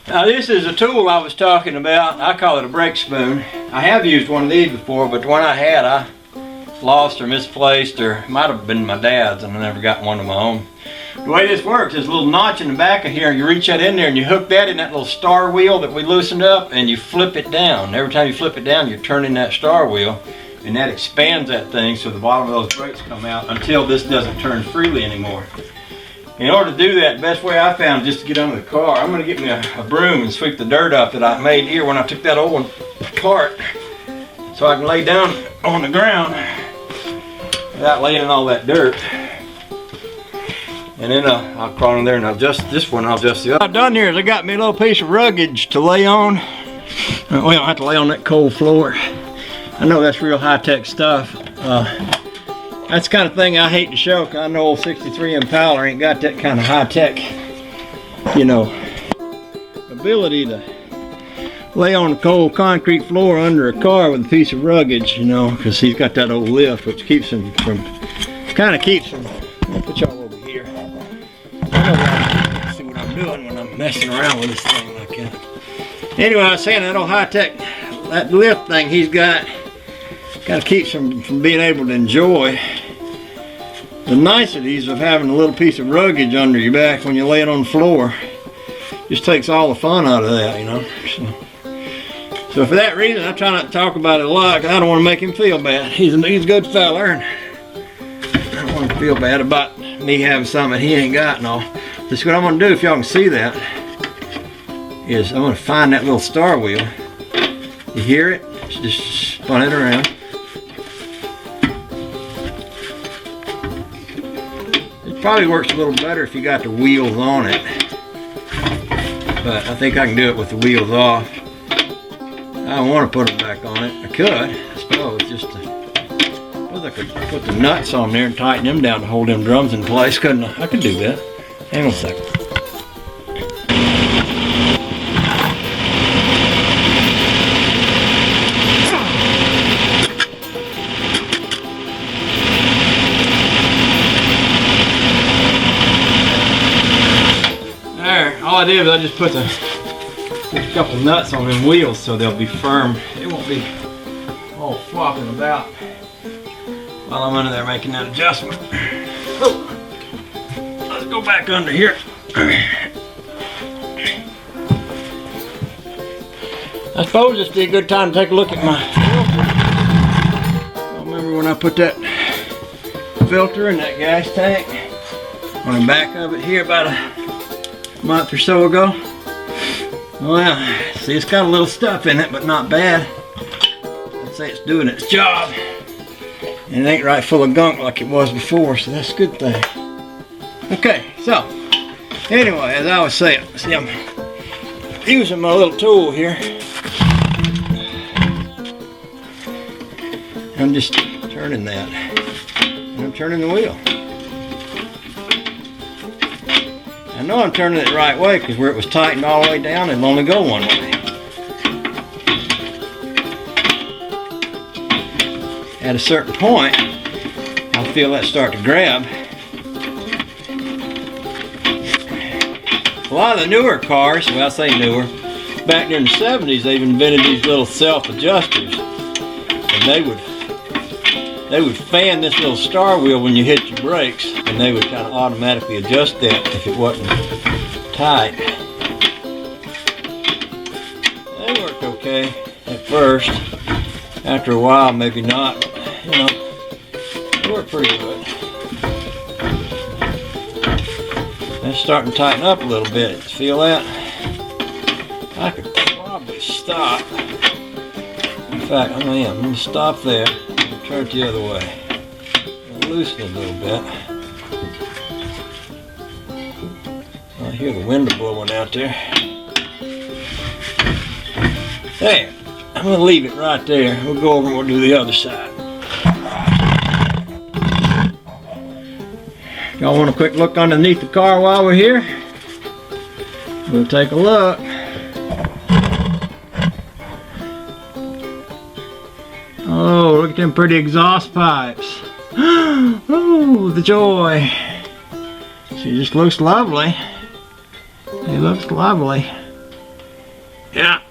Now this is a tool I was talking about. I call it a brake spoon. I have used one of these before, but the one I had I lost or misplaced, or it might have been my dad's, and I never got one of my own. The way this works is a little notch in the back of here. You reach that in there and you hook that in that little star wheel that we loosened up, and you flip it down. Every time you flip it down, you're turning that star wheel, and that expands that thing so the bottom of those brakes come out until this doesn't turn freely anymore. In order to do that, the best way I found is just to get under the car. I'm going to get me a broom and sweep the dirt up that I made here when I took that old one apart, so I can lay down on the ground without laying in all that dirt. And then I'll crawl in there and I'll adjust this one, I'll adjust the other. What I've done here is I got me a little piece of ruggage to lay on. Well, I don't have to lay on that cold floor. I know that's real high-tech stuff. That's the kind of thing I hate to show, because I know old 63 Impala ain't got that kind of high-tech, you know, ability to lay on a cold concrete floor under a car with a piece of ruggage, you know, because he's got that old lift, which keeps him from, I'll put y'all over here. I know see what I'm doing when I'm messing around with this thing like that. Anyway, I was saying that old high-tech, that lift thing he's got, kind of keeps him from being able to enjoy the niceties of having a little piece of ruggage under your back when you lay it on the floor. Just takes all the fun out of that, you know. So for that reason, I try not to talk about it a lot, because I don't want to make him feel bad. He's a good fella, and I don't want to feel bad about me having something that he ain't got and all. This is what I'm going to do, if y'all can see that, is I'm going to find that little star wheel. You hear it? Just spun it around. It probably works a little better if you got the wheels on it, but I think I can do it with the wheels off. I don't want to put them back on it. I could, I suppose, just to, I could put the nuts on there and tighten them down to hold them drums in place, couldn't I? I could do that. Hang on a second. All I did was I just put a couple nuts on them wheels so they'll be firm. They won't be all flopping about while I'm under there making that adjustment. Oh, let's go back under here. I suppose this would be a good time to take a look at my filter. I remember when I put that filter in that gas tank on the back of it here about a month or so ago. Well, see, it's got a little stuff in it, but not bad. I'd say it's doing its job. And it ain't right full of gunk like it was before, so that's a good thing. Okay, so, anyway, as I was saying, see, I'm using my little tool here. I'm just turning that. And I'm turning the wheel. I know I'm turning it the right way, because where it was tightened all the way down, it'll only go one way. At a certain point, I'll feel that start to grab. A lot of the newer cars, well I say newer, back during the 70s they've invented these little self-adjusters. And they would fan this little star wheel when you hit your brakes, and they would kind of automatically adjust that if it wasn't tight. They worked okay at first. After a while, maybe not, but, you know, they work pretty good. It's starting to tighten up a little bit. Feel that? I could probably stop. In fact, I'm going to stop there. Turn it the other way. Loosen it a little bit. I hear the wind blowing out there. There. I'm going to leave it right there. We'll go over and we'll do the other side. Y'all want a quick look underneath the car while we're here? We'll take a look. Oh, look at them pretty exhaust pipes. Oh, the joy. She just looks lovely. It looks lovely. Yeah.